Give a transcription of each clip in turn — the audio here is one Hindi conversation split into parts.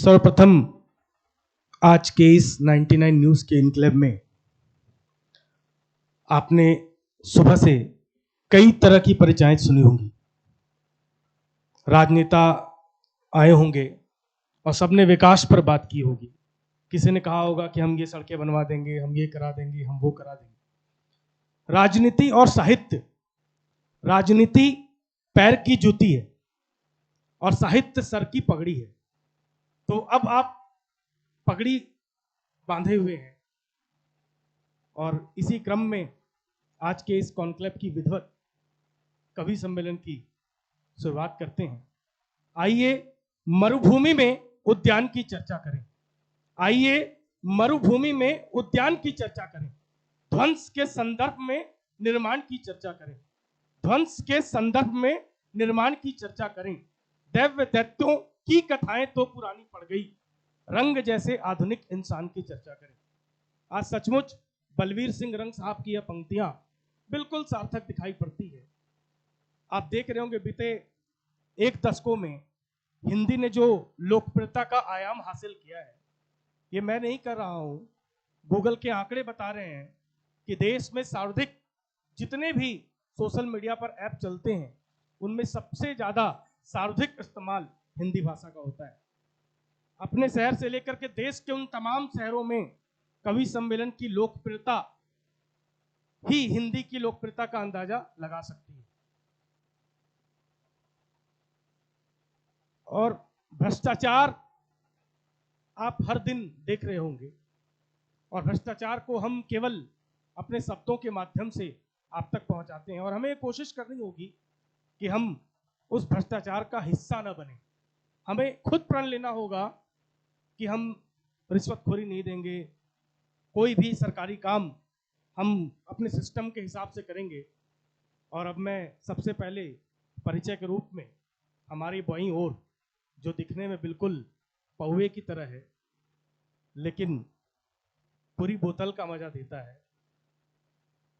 सर्वप्रथम आज के इस 99 न्यूज के इनक्लेव में आपने सुबह से कई तरह की परिचयाएं सुनी होंगी। राजनेता आए होंगे और सबने विकास पर बात की होगी। किसी ने कहा होगा कि हम ये सड़कें बनवा देंगे, हम ये करा देंगे, हम वो करा देंगे। राजनीति और साहित्य, राजनीति पैर की जूती है और साहित्य सर की पगड़ी है। तो अब आप पगड़ी बांधे हुए हैं और इसी क्रम में आज के इस कॉन्क्लेव की विधिवत कवि सम्मेलन की शुरुआत करते हैं। आइए मरुभूमि में उद्यान की चर्चा करें। आइए मरुभूमि में उद्यान की चर्चा करें। ध्वंस के संदर्भ में निर्माण की चर्चा करें। ध्वंस के संदर्भ में निर्माण की चर्चा करें। दैव्य दैत्यों की कथाएं तो पुरानी पड़ गई, रंग जैसे आधुनिक इंसान की चर्चा करें। आज सचमुच बलवीर सिंह रंग साहब की यह पंक्तियां बिल्कुल सार्थक दिखाई पड़ती है। आप देख रहे होंगे बीते एक दशकों में हिंदी ने जो लोकप्रियता का आयाम हासिल किया है, ये मैं नहीं कर रहा हूं, गूगल के आंकड़े बता रहे हैं कि देश में सर्वाधिक जितने भी सोशल मीडिया पर ऐप चलते हैं उनमें सबसे ज्यादा सर्वाधिक इस्तेमाल हिंदी भाषा का होता है। अपने शहर से लेकर के देश के उन तमाम शहरों में कवि सम्मेलन की लोकप्रियता ही हिंदी की लोकप्रियता का अंदाजा लगा सकती है। और भ्रष्टाचार आप हर दिन देख रहे होंगे और भ्रष्टाचार को हम केवल अपने शब्दों के माध्यम से आप तक पहुंचाते हैं और हमें कोशिश करनी होगी कि हम उस भ्रष्टाचार का हिस्सा न बने। हमें खुद प्रण लेना होगा कि हम रिश्वतखोरी नहीं देंगे, कोई भी सरकारी काम हम अपने सिस्टम के हिसाब से करेंगे। और अब मैं सबसे पहले परिचय के रूप में हमारी बाईं ओर, जो दिखने में बिल्कुल पौवे की तरह है लेकिन पूरी बोतल का मजा देता है,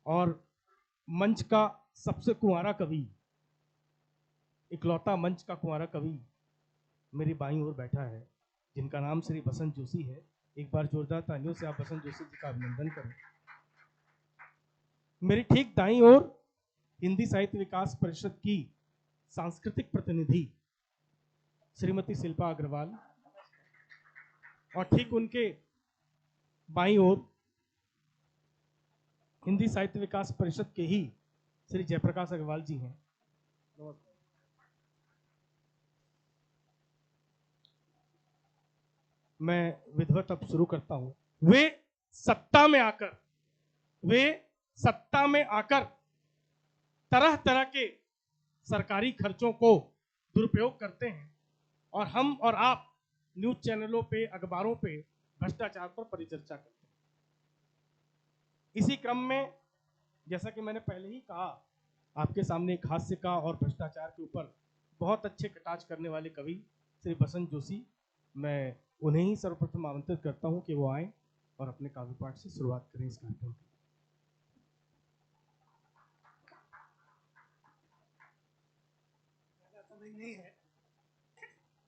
और मंच का सबसे कुंवारा कवि, इकलौता मंच का कुंवारा कवि मेरी बाईं ओर बैठा है, जिनका नाम श्री बसंत जोशी है। एक बार जोरदार तालियों से आप बसंत जोशी जी का अभिनंदन करें। मेरी ठीक दाईं ओर हिंदी साहित्य विकास परिषद की सांस्कृतिक प्रतिनिधि श्रीमती शिल्पा अग्रवाल, और ठीक उनके बाईं ओर हिंदी साहित्य विकास परिषद के ही श्री जयप्रकाश अग्रवाल जी हैं। मैं विधिवत अब शुरू करता हूं। वे सत्ता में आकर तरह तरह के सरकारी खर्चों को दुरुपयोग करते हैं और हम और आप न्यूज चैनलों पे, अखबारों पे भ्रष्टाचार पर परिचर्चा करते हैं। इसी क्रम में जैसा कि मैंने पहले ही कहा, आपके सामने एक हास्य का और भ्रष्टाचार के ऊपर बहुत अच्छे कटाक्ष करने वाले कवि श्री बसंत जोशी, मैं उन्हें ही सर्वप्रथम आमंत्रित करता हूं कि वो आए और अपने काव्य पाठ से शुरुआत करें इस कार्यक्रम की। नहीं है,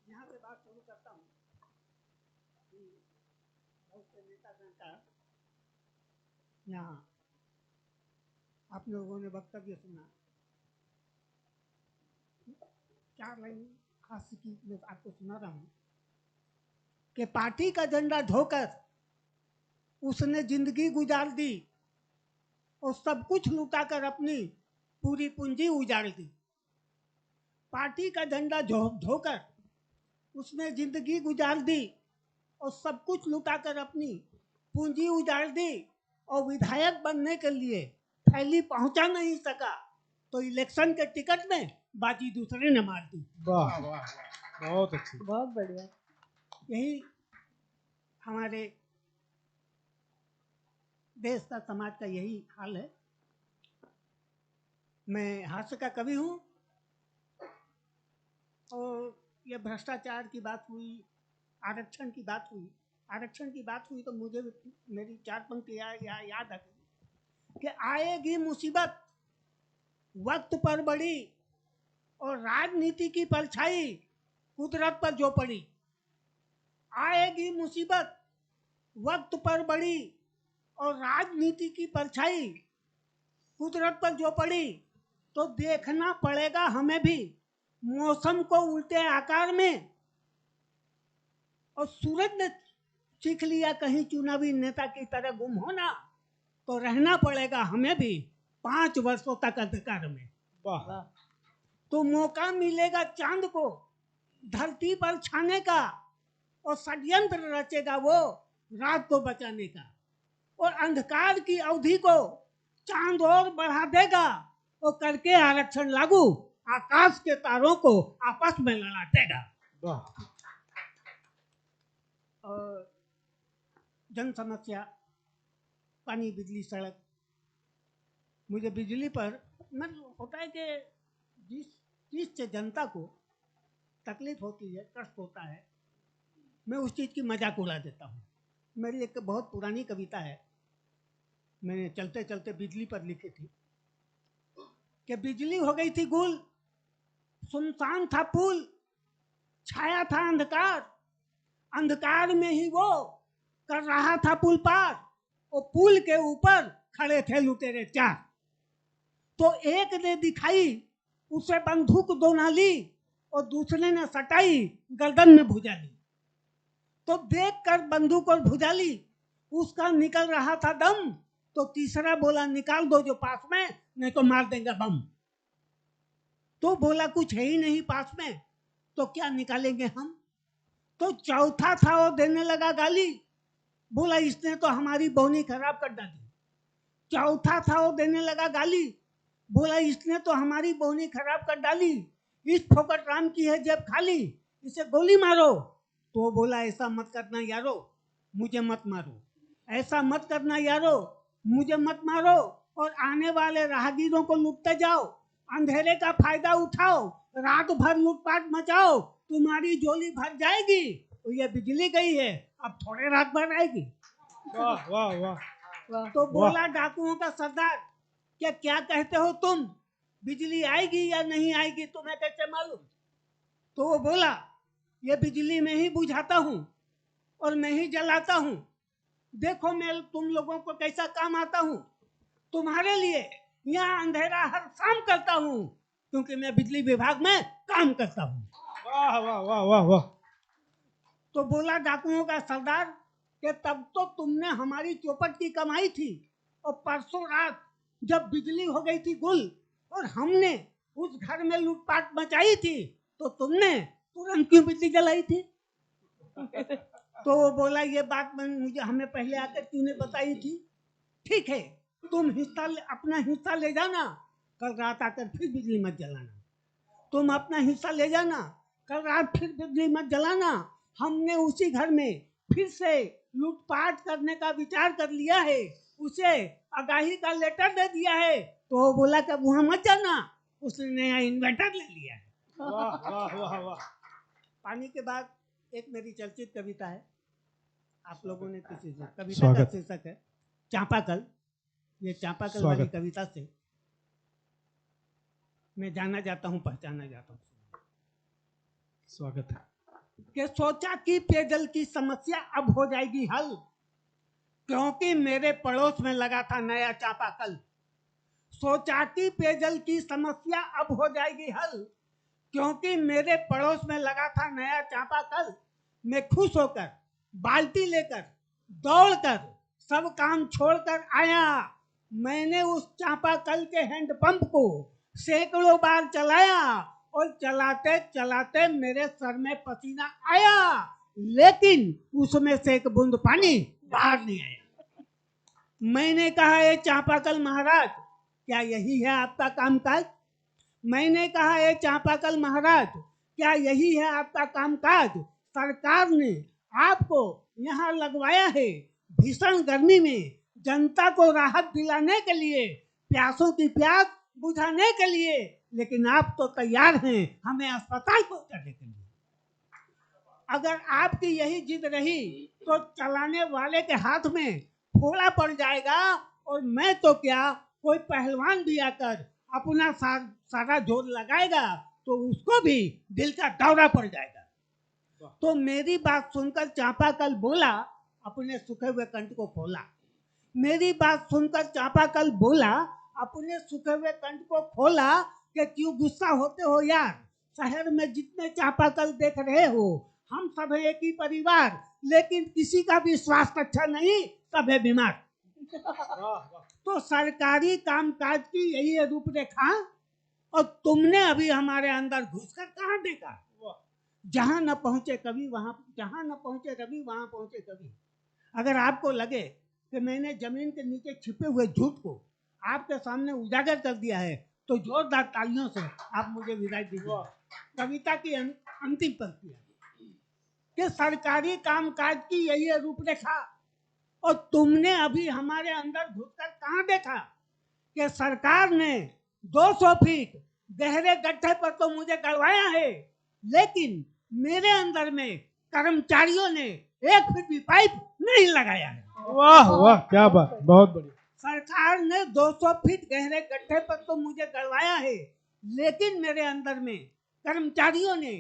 यहाँ से बात शुरू करता हूँ। बहुत से नेतागण का यहाँ आप लोगों ने वक्तव्य सुना, 4 लाइन खास की मैं आपको सुना रहा हूँ कि पार्टी का झंडा ढोकर उसने जिंदगी गुजार दी और सब कुछ लुटाकर अपनी पूरी पूंजी उजाड़ दी। पार्टी का झंडा ढोकर उसने जिंदगी गुजार दी और सब कुछ लुटाकर अपनी पूंजी उजाड़ दी, और विधायक बनने के लिए थैली पहुंचा नहीं सका तो इलेक्शन के टिकट में बाजी दूसरे ने मार दी। वाह वाह, बहुत अच्छी, बहुत बढ़िया। यही हमारे देश का, समाज का यही हाल है। मैं हास्य का कवि हूँ और ये भ्रष्टाचार की बात हुई, आरक्षण की बात हुई तो मुझे मेरी 4 पंक्तियां याद आ गई कि आएगी मुसीबत वक्त पर बड़ी और राजनीति की परछाई कुदरत पर जो पड़ी। आएगी मुसीबत वक्त पर बड़ी, और राजनीति की परछाई कुदरत पर जो पड़ी, तो देखना पड़ेगा हमें भी मौसम को उल्टे आकार में। और सूरज ने सीख लिया कहीं चुनावी नेता की तरह गुम होना, तो रहना पड़ेगा हमें भी 5 वर्षों तक अंधकार में। वाह, तो मौका मिलेगा चांद को धरती पर छाने का, और षड्यंत्र रचेगा वो रात को बचाने का, और अंधकार की अवधि को चांद और बढ़ा देगा, और करके आरक्षण लागू आकाश के तारों को आपस में लड़ा देगा। वाह। और जन समस्या, पानी, बिजली, सड़क। मुझे बिजली पर मतलब होता है कि जिस चीज से जनता को तकलीफ होती है, कष्ट होता है, मैं उस चीज की मजाक उड़ा देता हूँ। मेरी एक बहुत पुरानी कविता है, मैंने चलते चलते बिजली पर लिखी थी कि बिजली हो गई थी गुल, सुनसान था पुल, छाया था अंधकार, अंधकार में ही वो कर रहा था पुल पार, और पुल के ऊपर खड़े थे लुटेरे चार। तो एक ने दिखाई उसे बंदूक दो नाली, और दूसरे ने सटाई गर्दन में भुजाली। तो देखकर बंदूक और भुजाली उसका निकल रहा था दम, तो तीसरा बोला निकाल दो जो पास में, नहीं तो मार देंगे बम। तो बोला कुछ है ही नहीं पास में, तो क्या निकालेंगे हम। तो चौथा था वो देने लगा गाली, बोला इसने तो हमारी बोनी खराब कर डाली। चौथा था वो देने लगा गाली, बोला इसने तो हमारी बोनी खराब कर डाली, इस फोकट राम की है जेब खाली, इसे गोली मारो। तो बोला ऐसा मत करना यारो, मुझे मत मारो, ऐसा मत करना यारो, मुझे मत मारो, और आने वाले राहगीरों को लूटते जाओ, अंधेरे का फायदा उठाओ, रात भर लूटपाट मचाओ, तुम्हारी झोली भर जाएगी। तो ये बिजली गई है, अब थोड़े रात भर आएगी। वाह वाह वाह। तो बोला डाकुओं का सरदार, क्या कहते हो तुम, बिजली आएगी या नहीं आएगी तुम्हें कैसे मालूम। तो वो बोला ये बिजली में ही बुझाता हूँ और मैं ही जलाता हूँ, देखो मैं तुम लोगों को कैसा काम आता हूँ, तुम्हारे लिए यहाँ अंधेरा हर शाम करता हूँ, क्योंकि मैं बिजली विभाग में काम करता हूँ। वाह वाह वाह वाह वाह। तो बोला डाकुओं का सरदार कि तब तो तुमने हमारी चौपट की कमाई थी, और परसों रात जब बिजली हो गई थी गुल और हमने उस घर में लूटपाट मचाई थी, तो तुमने तुरंत क्यों बिजली जलाई थी। तो वो बोला ये बात मुझे हमें पहले आकर क्यों नहीं बताई थी। ठीक है तुम अपना हिस्सा ले जाना, कल रात आकर फिर बिजली मत जलाना। तुम अपना हिस्सा ले जाना, कल रात फिर बिजली मत जलाना। हमने उसी घर में फिर से लूटपाट करने का विचार कर लिया है, उसे आगाही का लेटर दे दिया है। तो वो बोला कि वहां मत जाना, उसने नया इन्वर्टर ले लिया है। वाह वाह वाह वाह। पानी के बाद एक मेरी चर्चित कविता है, आप लोगों ने किसी से कविता का स्वागत। शीर्षक है चापाकल। ये चापाकल स्वागत। वाली कविता से मैं जाना जाता हूँ, पहचाना जाता हूँ। स्वागत है। कि सोचा कि पेयजल की समस्या अब हो जाएगी हल, क्योंकि मेरे पड़ोस में लगा था नया चापाकल। सोचा कि पेयजल की समस्या अब हो जाएगी हल, क्योंकि मेरे पड़ोस में लगा था नया चापाकल। मैं खुश होकर बाल्टी लेकर दौड़कर सब काम छोड़कर आया। मैंने उस चापाकल के हैंडपंप को सैकड़ों बार चलाया, और चलाते चलाते मेरे सर में पसीना आया, लेकिन उसमें से एक बूंद पानी बाहर नहीं आया। मैंने कहा ये चापाकल महाराज, क्या यही है आपका कामकाज। मैंने कहा ये चापाकल महाराज, क्या यही है आपका कामकाज। सरकार ने आपको यहाँ लगवाया है भीषण गर्मी में, जनता को राहत दिलाने के लिए, प्यासों की प्यास बुझाने के लिए, लेकिन आप तो तैयार हैं हमें अस्पताल पहुंचाने के लिए। अगर आपकी यही जिद रही तो चलाने वाले के हाथ में फोड़ा पड़ जाएगा, और मैं तो क्या कोई पहलवान भी आकर अपना सारा जोर लगाएगा तो उसको भी दिल का दौरा पड़ जाएगा। तो मेरी बात सुनकर चापाकल बोला, अपने सूखे हुए कंठ को खोला। मेरी बात सुनकर चापाकल बोला, अपने सूखे हुए कंठ को खोला कि क्यों गुस्सा होते हो यार, शहर में जितने चापाकल देख रहे हो, हम सब एक ही परिवार, लेकिन किसी का भी स्वास्थ्य अच्छा नहीं, सब है बीमार। तो सरकारी कामकाज की यही है रूपरेखा, और तुमने अभी हमारे अंदर घुसकर कहाँ देखा? जहां न पहुंचे कभी वहां, जहां न पहुंचे कभी वहां पहुंचे कभी। अगर आपको लगे कि मैंने जमीन के नीचे छिपे हुए झूठ को आपके सामने उजागर कर दिया है, तो जोरदार तालियों से आप मुझे विदाई दीजिए। कविता की अंतिम पंक्ति है कि सरकारी कामकाज की यही है रूपरेखा, और तुमने अभी हमारे अंदर घुसकर कहां देखा कि सरकार ने 200 फीट गहरे गड्ढे पर तो मुझे गड़वाया है, लेकिन मेरे अंदर में कर्मचारियों ने 1 फीट भी पाइप नहीं लगाया है। वाह वाह, क्या बात, बहुत बढ़िया। सरकार ने 200 फीट गहरे गड्ढे पर तो मुझे गड़वाया है, लेकिन मेरे अंदर में कर्मचारियों ने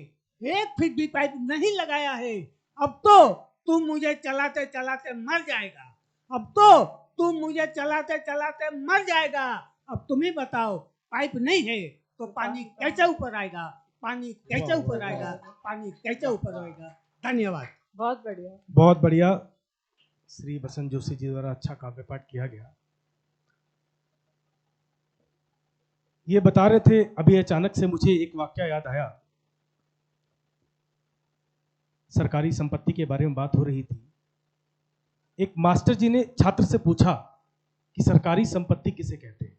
1 फीट भी पाइप नहीं लगाया है। अब तो तू मुझे चलाते चलाते मर जाएगा, अब तो तू मुझे चलाते चलाते मर जाएगा। अब तुम ही बताओ, पाइप नहीं है तो पानी कैसे ऊपर आएगा, पानी कैसे ऊपर आएगा, पानी कैसे ऊपर आएगा। धन्यवाद। बहुत बढ़िया। बहुत बढ़िया। श्री बसंत जोशी जी द्वारा अच्छा काव्य पाठ किया गया। ये बता रहे थे अभी, अचानक से मुझे एक वाक्य याद आया। सरकारी संपत्ति के बारे में बात हो रही थी। एक मास्टर जी ने छात्र से पूछा कि सरकारी संपत्ति किसे कहते हैं।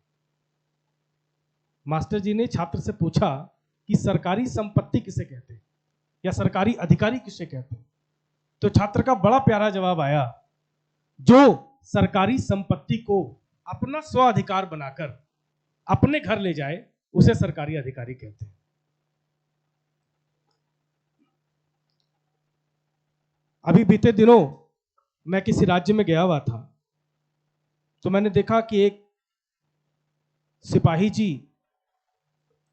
मास्टर जी ने छात्र से पूछा कि सरकारी संपत्ति किसे कहते हैं, या सरकारी अधिकारी किसे कहते हैं। तो छात्र का बड़ा प्यारा जवाब आया, जो सरकारी संपत्ति को अपना स्वाधिकार बनाकर अपने घर ले जाए, उसे सरकारी अधिकारी कहते हैं। अभी बीते दिनों मैं किसी राज्य में गया हुआ था, तो मैंने देखा कि एक सिपाही जी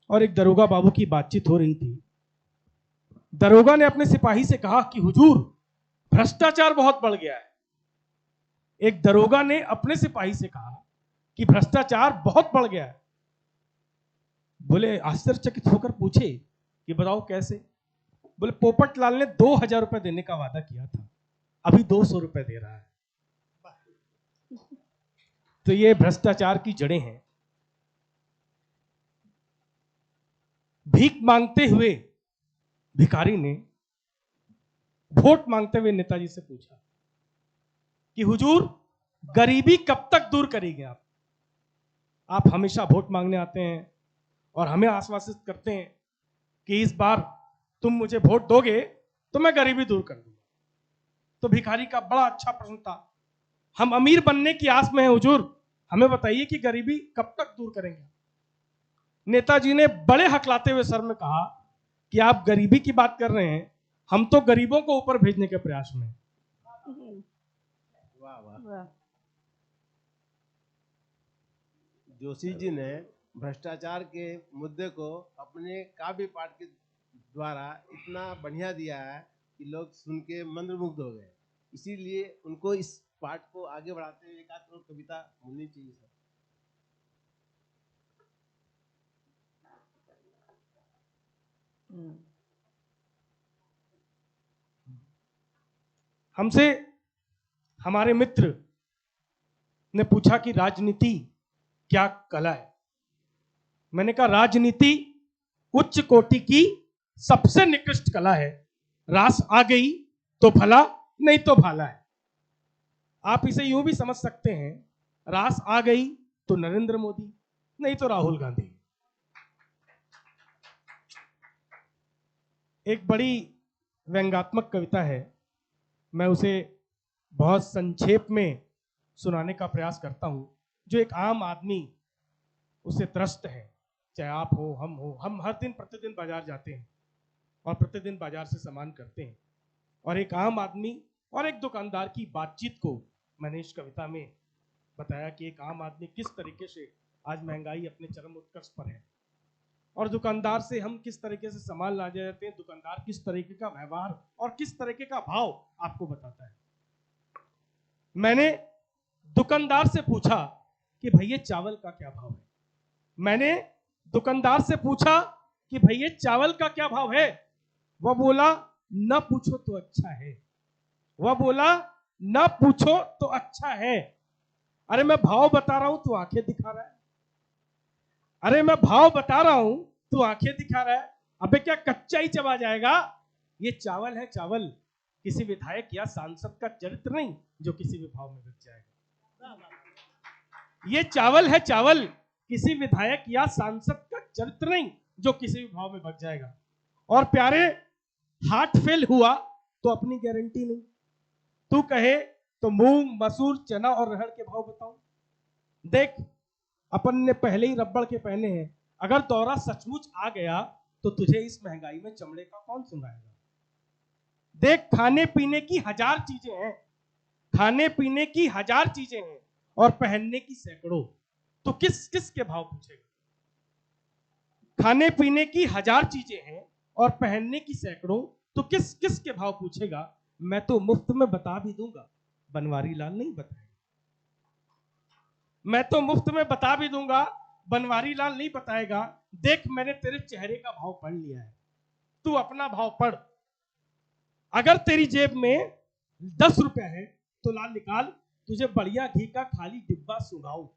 और एक दरोगा बाबू की बातचीत हो रही थी। दरोगा ने अपने सिपाही से कहा कि हुजूर, भ्रष्टाचार बहुत बढ़ गया है। एक दरोगा ने अपने सिपाही से कहा कि भ्रष्टाचार बहुत बढ़ गया है। बोले आश्चर्यचकित होकर पूछे कि बताओ कैसे। बोले पोपटलाल ने 2000 रुपए देने का वादा किया था, अभी 200 रुपए दे रहा है। तो ये भ्रष्टाचार की जड़ें हैं। भीख मांगते हुए भिखारी ने वोट मांगते हुए नेताजी से पूछा कि हुजूर, गरीबी कब तक दूर करेंगे आप? आप हमेशा वोट मांगने आते हैं और हमें आश्वासित करते हैं कि इस बार तुम मुझे वोट दोगे तो मैं गरीबी दूर कर दूंगा। तो भिखारी का बड़ा अच्छा प्रश्न था, हम अमीर बनने की आस में हैं हुजूर, हमें बताइए कि गरीबी कब तक दूर करेंगे। नेताजी ने बड़े हकलाते हुए सर में कहा कि आप गरीबी की बात कर रहे हैं, हम तो गरीबों को ऊपर भेजने के प्रयास में हैं। वाह वाह। जोशी जी ने भ्रष्टाचार के मुद्दे को अपने काव्य पाठ के द्वारा इतना बढ़िया दिया है कि लोग सुन के मंत्रमुग्ध हो गए। इसीलिए उनको इस पाठ को आगे बढ़ाते हुए एक आध कविता मिलनी चाहिए सर। हमसे हमारे मित्र ने पूछा कि राजनीति क्या कला है। मैंने कहा राजनीति उच्च कोटि की सबसे निकृष्ट कला है। रास आ गई तो भला, नहीं तो भाला है। आप इसे यूं भी समझ सकते हैं, रास आ गई तो नरेंद्र मोदी, नहीं तो राहुल गांधी। एक बड़ी व्यंग्यात्मक कविता है, मैं उसे बहुत संक्षेप में सुनाने का प्रयास करता हूं, जो एक आम आदमी उससे त्रस्त है। चाहे आप हो, हम हर दिन प्रतिदिन बाजार जाते हैं और प्रतिदिन बाजार से सामान करते हैं, और एक आम आदमी और एक दुकानदार की बातचीत को मैंने इस कविता में बताया कि एक आम आदमी किस तरीके से आज महंगाई अपने चरम उत्कर्ष पर है। और दुकानदार से हम किस तरीके से सामान ला जाते हैं, दुकानदार किस तरीके का व्यवहार और किस तरीके का भाव आपको बताता है। मैंने दुकानदार से पूछा कि भैया चावल का क्या भाव है। मैंने दुकानदार से पूछा कि भैया चावल का क्या भाव है। वह बोला न पूछो तो अच्छा है। वह बोला न पूछो तो अच्छा है। अरे मैं भाव बता रहा हूं तो आंखें दिखा रहा है। अरे मैं भाव बता रहा हूं तो आंखें दिखा रहा है। अबे क्या कच्चा ही चबा जाएगा? ये चावल है चावल, किसी विधायक या सांसद का चरित्र नहीं जो किसी भी भाव में बिक जाएगा। ये चावल है चावल, किसी विधायक या सांसद का चरित्र नहीं जो किसी भी भाव में बिक जाएगा। और प्यारे, हार्ट फेल हुआ तो अपनी गारंटी नहीं। तू कहे तो मूंग मसूर चना और अरहर के भाव बताऊं। देख, अपन ने पहले ही रबड़ के पहने हैं। अगर दौरा सचमुच आ गया तो तुझे इस महंगाई में चमड़े का कौन सुंघाएगा। देख, खाने पीने की हजार चीजें हैं, खाने पीने की हजार चीजें हैं और पहनने की सैकड़ों। तो किस किस के भाव पूछेगा? खाने पीने की हजार चीजें हैं और पहनने की सैकड़ों, तो किस किस के भाव पूछेगा? मैं तो मुफ्त में बता भी दूंगा, बनवारी लाल नहीं बताएगा। मैं तो मुफ्त में बता भी दूंगा, बनवारी लाल नहीं बताएगा। देख, मैंने तेरे चेहरे का भाव पढ़ लिया है, तू अपना भाव पढ़। अगर तेरी जेब में 10 रुपए है तो लाल निकाल, तुझे बढ़िया घी का खाली डिब्बा सुंघाऊं।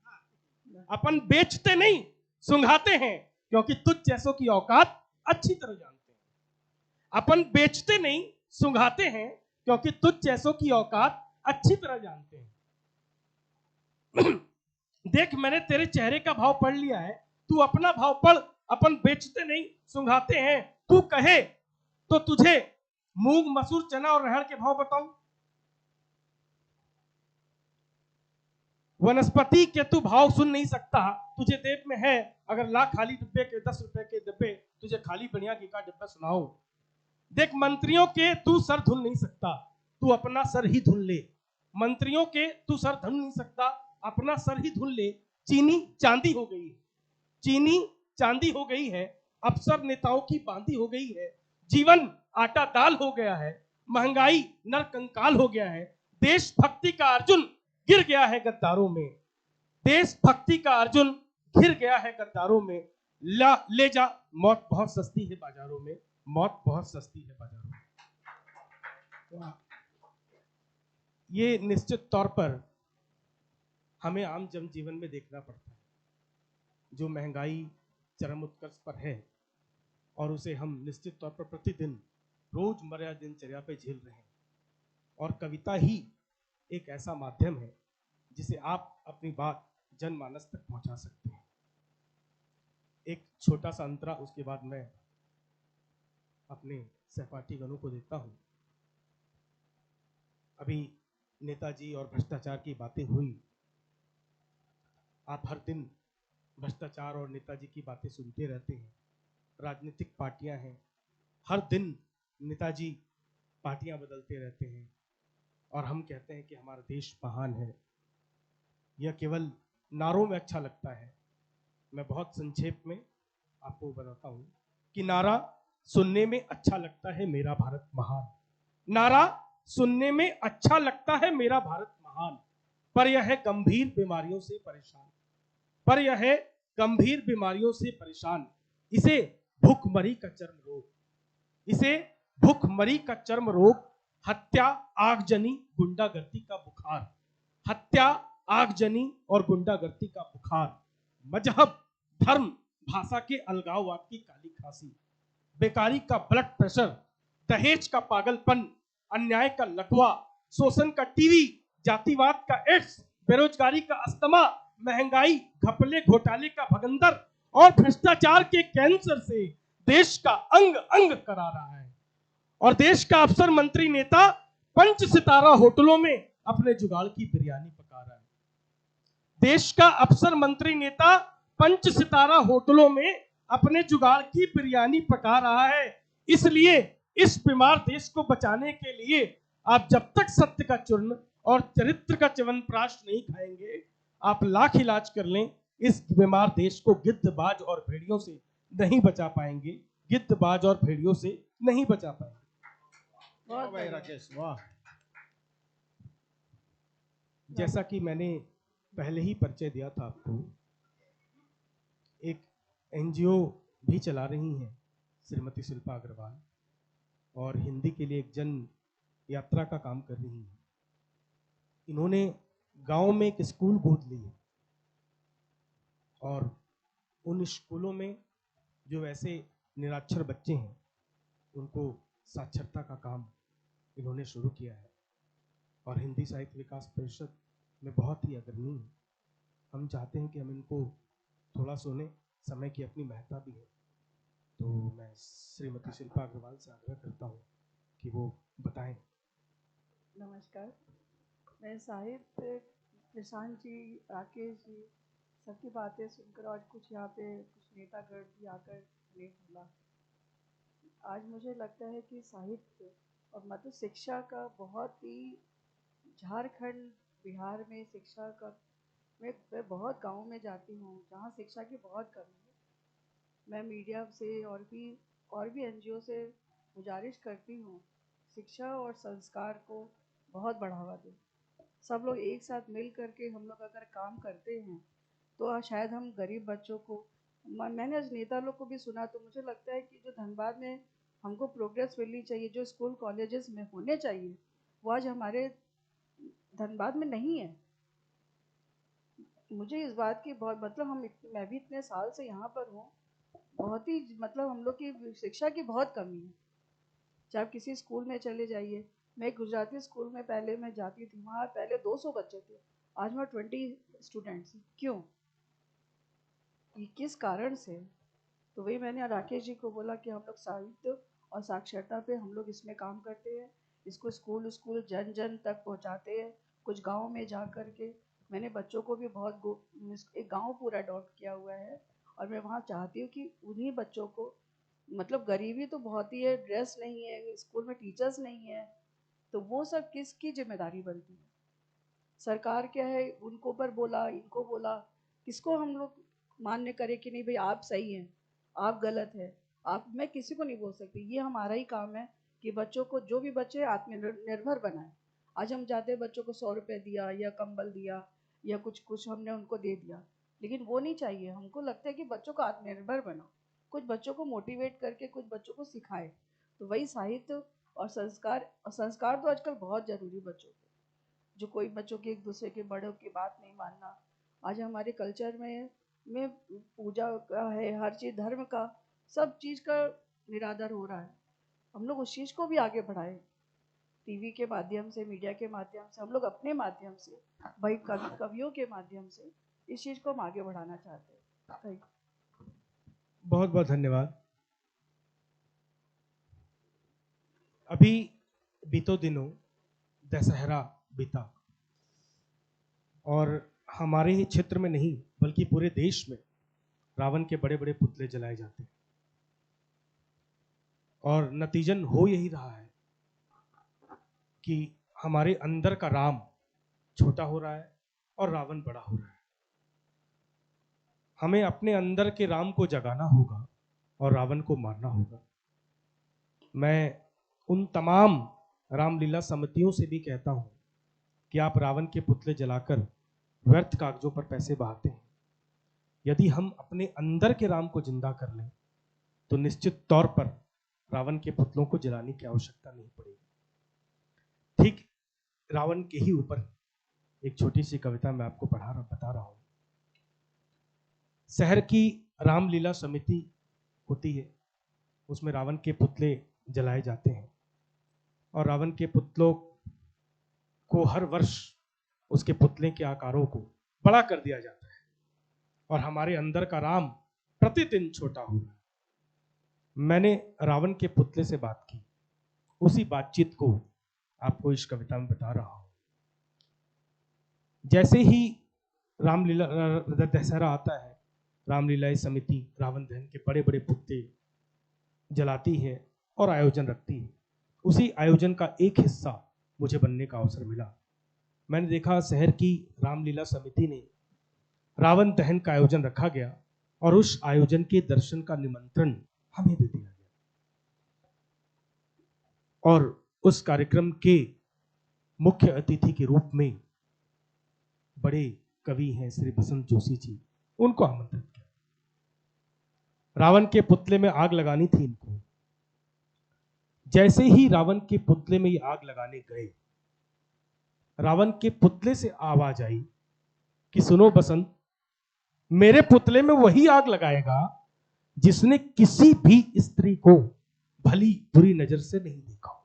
अपन बेचते नहीं, सुंघाते हैं, क्योंकि तुझ जैसों की औकात अच्छी तरह जानते हैं। अपन बेचते नहीं, सुंघाते हैं, क्योंकि तुझ जैसों की औकात अच्छी तरह जानते हैं। देख, मैंने तेरे चेहरे का भाव पढ़ लिया है, तू अपना भाव पढ़। अपन बेचते नहीं, सुंघाते हैं। तू कहे तो तुझे मूंग मसूर चना और अरहर के भाव बताऊं। वनस्पति के तू भाव सुन नहीं सकता, तुझे देश में है अगर ला खाली डिब्बे के 10 रुपए के डिब्बे, तुझे खाली बढ़िया घी का डिब्बा सुनाऊं। देख, मंत्रियों के तू सर धुल नहीं सकता, तू अपना सर ही धुल ले। मंत्रियों के तू सर धुल नहीं सकता, अपना सर ही धुल ले। चीनी चांदी हो गई है, चीनी चांदी हो गई है। अफसर नेताओं की बांदी हो गई है। जीवन आटा दाल हो गया है। महंगाई नर कंकाल हो गया है। देशभक्ति का अर्जुन गिर गया है गद्दारों में। देशभक्ति का अर्जुन गिर गया है गद्दारों में। ले जा, मौत बहुत सस्ती है बाजारों में, मौत बहुत सस्ती है बाजारों में। ये निश्चित तौर पर हमें आम जनजीवन में देखना पड़ता है। जो महंगाई चरम उत्कर्ष पर है और उसे हम निश्चित तौर पर प्रतिदिन रोजमर्रा दिनचर्या पे झेल रहे हैं। और कविता ही एक ऐसा माध्यम है जिसे आप अपनी बात जनमानस तक पहुंचा सकते हैं। एक छोटा सा अंतरा, उसके बाद मैं अपने सहपाठी गणों को देता हूं। अभी नेताजी और भ्रष्टाचार की बातें हुई। आप हर दिन भ्रष्टाचार और नेताजी की बातें सुनते रहते हैं। राजनीतिक पार्टियां हैं, हर दिन नेताजी पार्टियां बदलते रहते हैं और हम कहते हैं कि हमारा देश महान है। यह केवल नारों में अच्छा लगता है। मैं बहुत संक्षेप में आपको बताता हूं कि नारा सुनने में अच्छा लगता है मेरा भारत महान, नारा सुनने में अच्छा लगता है मेरा भारत महान, पर यह है गंभीर बीमारियों से परेशान, पर यह है गंभीर बीमारियों से परेशान। इसे भूखमरी का चर्म रोग, इसे भूखमरी का चर्म रोग, हत्या आगजनी गुंडागर्दी का बुखार, हत्या आगजनी और गुंडागर्दी का बुखार, मजहब धर्म भाषा के अलगाववाद की काली खांसी, बेकारी का ब्लड प्रेशर, दहेज का पागलपन, अन्याय का लकवा, शोषण का टीवी, जातिवाद का एड्स, बेरोजगारी का अस्थमा, महंगाई घपले घोटाले का भगंदर और भ्रष्टाचार के कैंसर से देश का अंग अंग करा रहा है। और देश का अफसर मंत्री नेता 5 सितारा होटलों में अपने जुगाड़ की बिरयानी पका रहा है। देश का अफसर मंत्री नेता 5 सितारा होटलों में अपने जुगाड़ की बिरयानी पका रहा है। इसलिए इस बीमार देश को बचाने के लिए आप जब तक सत्य का चूर्ण और चरित्र का च्यवनप्राश नहीं खाएंगे, आप लाख इलाज कर लें, इस बीमार देश को गिद्धबाज और भेड़ियों से नहीं बचा पाएंगे, गिद्धबाज और भेड़ियों से नहीं बचा पाएंगे। वाह भाई राकेश, वाह। जैसा कि मैंने पहले ही परिचय दिया था आपको, एक एनजीओ भी चला रही हैं श्रीमती शिल्पा अग्रवाल, और हिंदी के लिए एक जन यात्रा का काम कर रही हैं। इन्होंने गांव में एक स्कूल गोद ली है और उन स्कूलों में जो वैसे निरक्षर बच्चे हैं उनको साक्षरता का काम इन्होंने शुरू किया है और हिंदी साहित्य विकास परिषद में बहुत ही अग्रणी है। हम चाहते हैं कि हम इनको थोड़ा सुने, समय की अपनी महत्ता भी है, तो मैं श्रीमती शिल्पा अग्रवाल से आग्रह करता हूँ कि वो बताएं। नमस्कार, मैं साहित्य प्रशांत जी, राकेश जी सबकी बातें सुनकर आज कुछ यहाँ पे कुछ नेतागण भी आकर ने बोला, आज मुझे लगता है कि साहित्य और मतलब शिक्षा का बहुत ही झारखंड बिहार में शिक्षा का मैं बहुत गाँव में जाती हूँ जहाँ शिक्षा की बहुत कमी है। मैं मीडिया से और भी एनजीओ से गुजारिश करती हूँ शिक्षा और संस्कार को बहुत बढ़ावा दें। सब लोग एक साथ मिल करके हम लोग अगर काम करते हैं तो शायद हम गरीब बच्चों को, मैंने आज नेता लोग को भी सुना तो मुझे लगता है कि जो धनबाद में हमको प्रोग्रेस मिलनी चाहिए, जो स्कूल कॉलेजेस में होने चाहिए, वो आज हमारे धनबाद में नहीं है। मुझे इस बात की बहुत मतलब मैं भी इतने साल से यहाँ पर हूँ, बहुत ही मतलब हम लोग की शिक्षा की बहुत कमी है। चाहे आप किसी स्कूल में चले जाइए, मैं एक गुजराती स्कूल में पहले मैं जाती थी, वहाँ पहले 200 बच्चे थे, आज वहाँ 20 स्टूडेंट्स। क्यों, ये किस कारण से? तो वही मैंने राकेश जी को बोला कि हम लोग साहित्य और साक्षरता पे हम लोग इसमें काम करते हैं, इसको स्कूल स्कूल जन जन तक पहुँचाते हैं। कुछ गाँव में जा कर के मैंने बच्चों को भी एक गाँव पूरा अडॉप्ट किया हुआ है और मैं वहाँ चाहती हूँ कि उन्हीं बच्चों को, मतलब गरीबी तो बहुत ही है, ड्रेस नहीं है, स्कूल में टीचर्स नहीं है, तो वो सब किसकी जिम्मेदारी बनती है? सरकार क्या है, उनको पर बोला, इनको बोला, किसको हम लोग मान्य करें कि नहीं भाई आप सही हैं, आप गलत है? मैं किसी को नहीं बोल सकती। ये हमारा ही काम है कि बच्चों को, जो भी बच्चे आत्मनिर्भर बनाए। आज हम चाहते हैं बच्चों को 100 रुपये दिया या कंबल दिया या कुछ कुछ हमने उनको दे दिया, लेकिन वो नहीं चाहिए। हमको लगता है कि बच्चों को आत्मनिर्भर बनाओ, कुछ बच्चों को मोटिवेट करके कुछ बच्चों को सिखाए। तो वही साहित्य और संस्कार तो आजकल बहुत ज़रूरी बच्चों को, जो कोई बच्चों के एक दूसरे के बड़ों की बात नहीं मानना। आज हमारे कल्चर में पूजा का है, हर चीज़ धर्म का, सब चीज़ का निरादर हो रहा है। हम लोग उस चीज़ को भी आगे बढ़ाएं, टीवी के माध्यम से, मीडिया के माध्यम से, हम लोग अपने माध्यम से, भाई कवियों के माध्यम से इस चीज़ को हम आगे बढ़ाना चाहते हैं। Thank you. बहुत बहुत धन्यवाद। अभी बीतों दिनों दशहरा बीता और हमारे ही क्षेत्र में नहीं बल्कि पूरे देश में रावण के बड़े बड़े पुतले जलाए जाते हैं और नतीजन हो यही रहा है कि हमारे अंदर का राम छोटा हो रहा है और रावण बड़ा हो रहा है। हमें अपने अंदर के राम को जगाना होगा और रावण को मारना होगा। मैं उन तमाम रामलीला समितियों से भी कहता हूं कि आप रावण के पुतले जलाकर व्यर्थ कागजों पर पैसे बहाते हैं। यदि हम अपने अंदर के राम को जिंदा कर लें तो निश्चित तौर पर रावण के पुतलों को जलाने की आवश्यकता नहीं पड़ेगी। ठीक रावण के ही ऊपर एक छोटी सी कविता मैं आपको बता रहा हूं। शहर की रामलीला समिति होती है, उसमें रावण के पुतले जलाए जाते हैं और रावण के पुतलों को हर वर्ष उसके पुतले के आकारों को बड़ा कर दिया जाता है और हमारे अंदर का राम प्रतिदिन छोटा हो रहा है। मैंने रावण के पुतले से बात की, उसी बातचीत को आपको इस कविता में बता रहा हूं। जैसे ही रामलीला दशहरा आता है, रामलीला समिति रावण दहन के बड़े बड़े पुतले जलाती है और आयोजन रखती है। उसी आयोजन का एक हिस्सा मुझे बनने का अवसर मिला। मैंने देखा शहर की रामलीला समिति ने रावण दहन का आयोजन रखा गया और उस आयोजन के दर्शन का निमंत्रण हमें भी दिया गया। और उस कार्यक्रम के मुख्य अतिथि के रूप में बड़े कवि हैं श्री बसंत जोशी जी, उनको आमंत्रित किया। रावण के पुतले में आग लगानी थी इनको। जैसे ही रावण के पुतले में ये आग लगाने गए, रावण के पुतले से आवाज आई कि सुनो बसंत, मेरे पुतले में वही आग लगाएगा जिसने किसी भी स्त्री को भली बुरी नजर से नहीं देखा हो।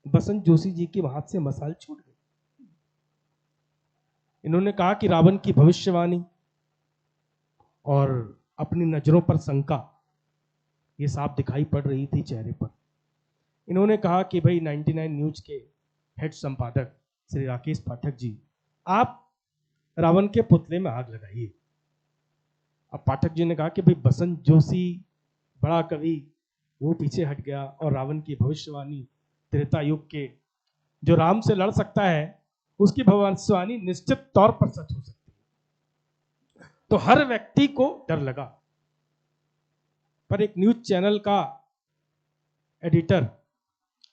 बसंत जोशी जी के हाथ से मसाल छूट गई। इन्होंने कहा कि रावण की भविष्यवाणी और अपनी नजरों पर शंका ये साफ दिखाई पड़ रही थी चेहरे पर। इन्होंने कहा कि भाई 99 न्यूज के हेड संपादक श्री राकेश पाठक जी, आप रावण के पुतले में आग लगाइए। अब पाठक जी ने कहा कि भाई बसंत जोशी बड़ा कवि, वो पीछे हट गया और रावण की भविष्यवाणी त्रेता युग के जो राम से लड़ सकता है उसकी भविष्यवाणी निश्चित तौर पर सच हो सकती है। तो हर व्यक्ति को डर लगा, पर एक न्यूज चैनल का एडिटर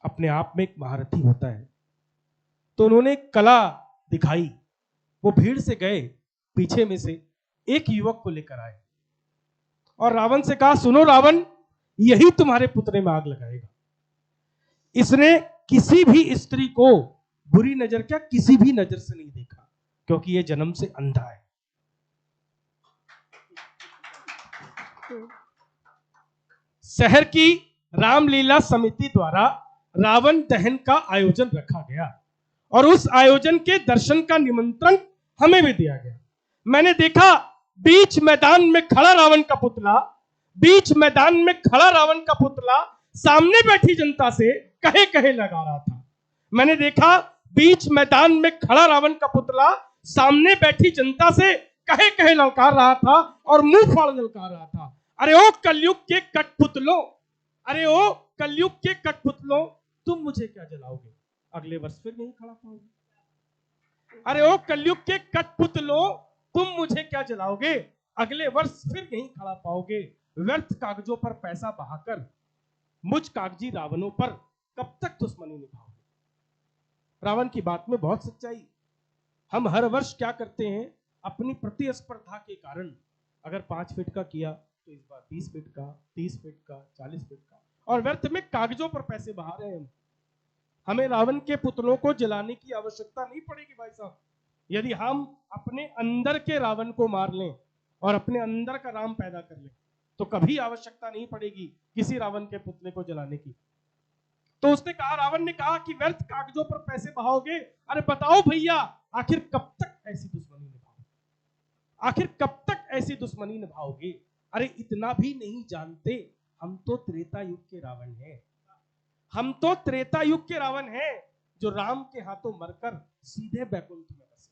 अपने आप में एक महारथी होता है, तो उन्होंने एक कला दिखाई। वो भीड़ से गए, पीछे में से एक युवक को लेकर आए और रावण से कहा, सुनो रावण, यही तुम्हारे पुतले में आग लगाएगा। इसने किसी भी स्त्री को बुरी नजर, क्या किसी भी नजर से नहीं देखा, क्योंकि ये जन्म से अंधा है। शहर की रामलीला समिति द्वारा रावण दहन का आयोजन रखा गया और उस आयोजन के दर्शन का निमंत्रण हमें भी दिया गया। मैंने देखा बीच मैदान में खड़ा रावण का पुतला, बीच मैदान में खड़ा रावण का पुतला सामने बैठी जनता से कहे कहे लगा रहा था। मैंने देखा बीच मैदान में खड़ा रावण का पुतला सामने बैठी जनता से कहे कहे ललकार रहा था और मुंह फाड़ ललकार रहा था, अरे ओ कलयुग के कठपुतलों, अरे ओ कलयुग के कठपुतलों, तुम मुझे क्या जलाओगे, अगले वर्ष फिर नहीं खड़ा पाओगे। अरे ओ कलयुग के कठपुतलों, तुम मुझे क्या जलाओगे, अगले वर्ष फिर नहीं खड़ा पाओगे। व्यर्थ कागजों पर पैसा बहाकर मुझ कागजी रावणों पर कब तक दुश्मनी निभाओगे। रावण की बात में बहुत सच्चाई। हम हर वर्ष क्या करते हैं, अपनी प्रतिस्पर्धा के कारण अगर 5 फीट का किया तो इस बार 20 फीट का, 30 फीट का, 40 फीट का, और व्यर्थ में कागजों पर पैसे बहा रहे हैं। हमें रावण के पुतलों को जलाने की आवश्यकता नहीं पड़ेगी भाई साहब। यदि हम अपने अंदर के रावण को मार लें और अपने अंदर का राम पैदा कर लें तो कभी आवश्यकता नहीं पड़ेगी किसी रावण के पुतले को जलाने की। तो उसने कहा, रावण ने कहा कि व्यर्थ कागजों पर पैसे बहाओगे, अरे बताओ भैया, आखिर कब तक ऐसी दुश्मनी निभाओगे, आखिर कब तक ऐसी दुश्मनी निभाओगे। अरे इतना भी नहीं जानते, हम तो त्रेता युग के रावण हैं, हम तो त्रेता युग के रावण हैं जो राम के हाथों मरकर सीधे बैकुंठ में बसे,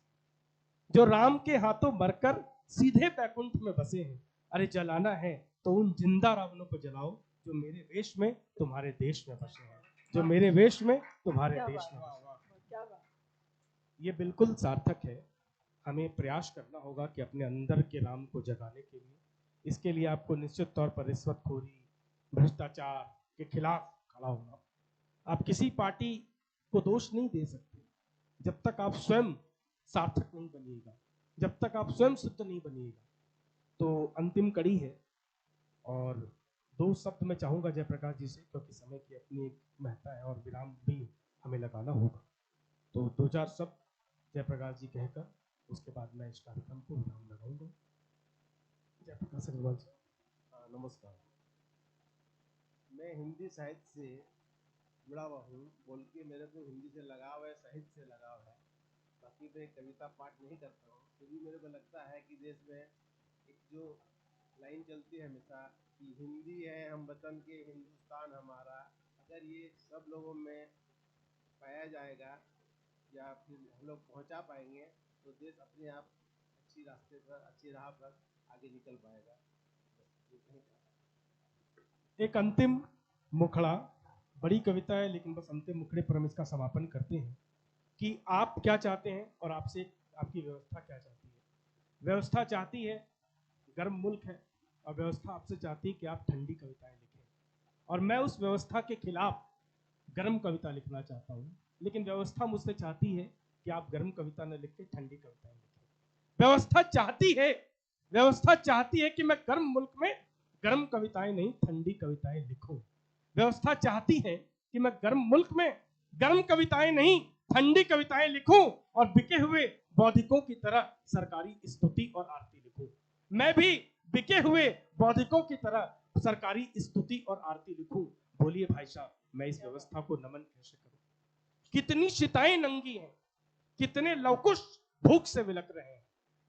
जो राम के हाथों मरकर सीधे बैकुंठ में बसे हैं। अरे जलाना है तो उन जिंदा रावणों को जलाओ जो मेरे वेश में तुम्हारे देश में बसे हैं, जो मेरे वेश में तुम्हारे देश में बसे हैं। ये बिल्कुल सार्थक है। हमें प्रयास करना होगा कि अपने अंदर के राम को जगाने के लिए, इसके लिए आपको निश्चित तौर पर रिश्वतखोरी, भ्रष्टाचार के खिलाफ खड़ा होना। आप किसी पार्टी को दोष नहीं दे सकते जब तक आप स्वयं सार्थक नहीं बनिएगा, जब तक आप स्वयं शुद्ध नहीं बनिएगा। तो अंतिम कड़ी है और 2 शब्द मैं चाहूंगा जयप्रकाश जी से, क्योंकि समय की अपनी एक महत्ता है और विराम भी हमें लगाना होगा। तो 2-4 शब्द जयप्रकाश जी कहकर उसके बाद मैं इस कार्यक्रम को विराम लगाऊंगा। जयप्रकाश अग्रवाल जी। नमस्कार। मैं हिंदी साहित्य से जुड़ा हुआ हूँ, बोल के मेरे को हिंदी से लगाव है, साहित्य से लगाव है। बाकी मैं कविता पाठ नहीं करता हूँ, फिर भी मेरे को लगता है कि देश में एक जो लाइन चलती है हमेशा कि हिंदी है हम वतन के, हिंदुस्तान हमारा, अगर ये सब लोगों में पाया जाएगा या फिर हम लोग पहुँचा पाएंगे तो देश अपने आप अच्छी रास्ते पर, अच्छी राह पर आगे निकल पाएगा। एक अंतिम मुखड़ा, बड़ी कविता है लेकिन बस अंतिम मुखड़े पर हम इसका समापन करते हैं कि आप क्या चाहते हैं और आपसे आपकी व्यवस्था क्या चाहती है। व्यवस्था चाहती है गर्म मुल्क है और व्यवस्था आपसे चाहती है कि आप ठंडी कविताएं लिखें, और मैं उस व्यवस्था के खिलाफ गर्म कविता लिखना चाहता हूँ। लेकिन व्यवस्था मुझसे चाहती है कि आप गर्म कविता न लिख के ठंडी कविताएं लिखें। व्यवस्था चाहती है कि मैं गर्म मुल्क में गर्म कविताएं नहीं ठंडी कविताएं लिखूं। व्यवस्था चाहती है कि मैं गर्म मुल्क में गर्म कविताएं नहीं ठंडी कविताएं लिखूं और बिके हुए बौद्धिकों की तरह सरकारी स्तुति और आरती लिखूं। मैं भी बिके हुए बौद्धिकों की तरह सरकारी स्तुति और आरती लिखूं। बोलिए भाई साहब, मैं इस व्यवस्था को नमन कैसे करूं? कितनी शिताएं नंगी हैं, कितने लवकुश भूख से विलक रहे हैं।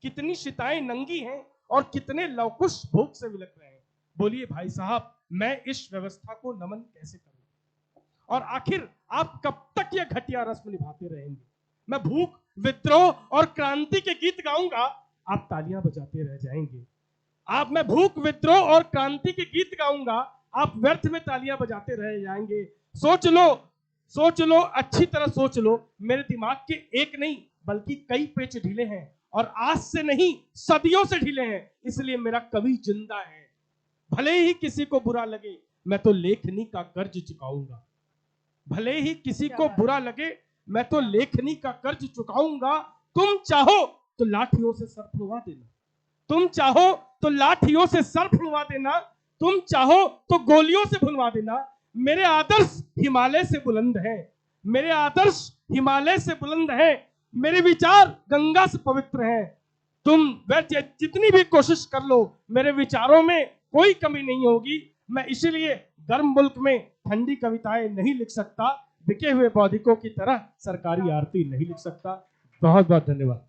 कितनी शिताएं नंगी हैं और कितने लवकुश भूख से विलक रहे हैं। बोलिए भाई साहब, मैं इस व्यवस्था को नमन कैसे करूं? और आखिर आप कब तक यह घटिया रस्म निभाते रहेंगे? मैं भूख, विद्रोह और क्रांति के गीत गाऊंगा, आप तालियां बजाते रह जाएंगे। मैं भूख, विद्रोह और क्रांति के गीत गाऊंगा, आप व्यर्थ में तालियां बजाते रह जाएंगे। सोच लो, अच्छी तरह सोच लो। मेरे दिमाग के एक नहीं बल्कि कई पेच ढीले हैं, और आज से नहीं सदियों से ढीले हैं। इसलिए मेरा कवि जिंदा है। भले ही किसी को बुरा लगे, मैं तो लेखनी का कर्ज चुकाऊंगा। भले ही किसी को बुरा लगे, मैं तो लेखनी का कर्ज चुकाऊंगा। तुम चाहो तो लाठियों से सर फुड़वा देना, तुम चाहो तो लाठियों से सर फुड़वा देना, तुम चाहो तो गोलियों से भुनवा देना। मेरे आदर्श हिमालय से बुलंद है, मेरे आदर्श हिमालय से बुलंद है, मेरे विचार गंगा से पवित्र हैं। तुम जितनी भी कोशिश कर लो, मेरे विचारों में कोई कमी नहीं होगी। मैं इसलिए गर्म मुल्क में ठंडी कविताएं नहीं लिख सकता, बिके हुए बौद्धिकों की तरह सरकारी आरती नहीं लिख सकता। बहुत बहुत धन्यवाद।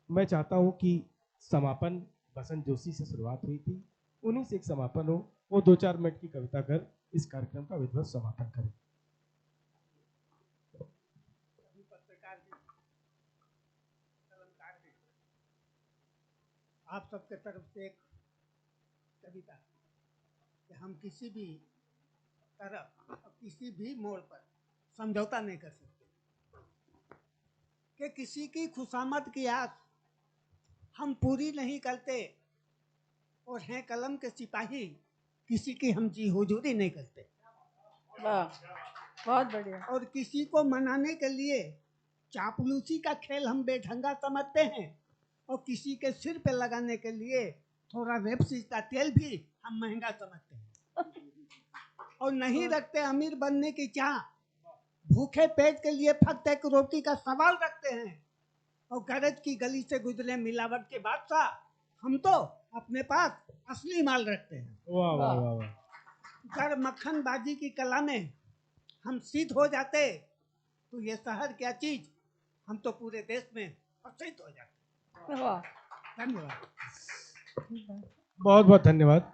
मैं चाहता हूं कि समापन बसंत जोशी से शुरुआत हुई थी, उन्हीं से एक समापन हो। वो 2-4 मिनट की कविता कर इस कार्यक्रम का विधिवत समापन करें। आप सबके तरफ से एक कविता कि हम किसी भी तरफ और किसी भी मोड़ पर समझौता नहीं कर सकते, कि किसी की खुशामद की आस हम पूरी नहीं करते, और हैं कलम के सिपाही, किसी की हम जी हुजूरी नहीं करते। वाह, बहुत बढ़िया। और किसी को मनाने के लिए चापलूसी का खेल हम बेढंगा समझते हैं, और किसी के सिर पे लगाने के लिए थोड़ा रेपसीड का तेल भी हम महंगा समझते हैं। और नहीं रखते अमीर बनने की चाह, भूखे पेट के लिए फक्त एक रोटी का सवाल रखते हैं। और गरज की गली से गुजरे मिलावट के बादशाह, हम तो अपने पास असली माल रखते हैं। वाह वाह वाह वाह। अगर मक्खन बाजी की कला में हम सिद्ध हो जाते, तो ये शहर क्या चीज, हम तो पूरे देश में प्रसिद्ध हो जाते। वाह, धन्यवाद। बहुत बहुत धन्यवाद।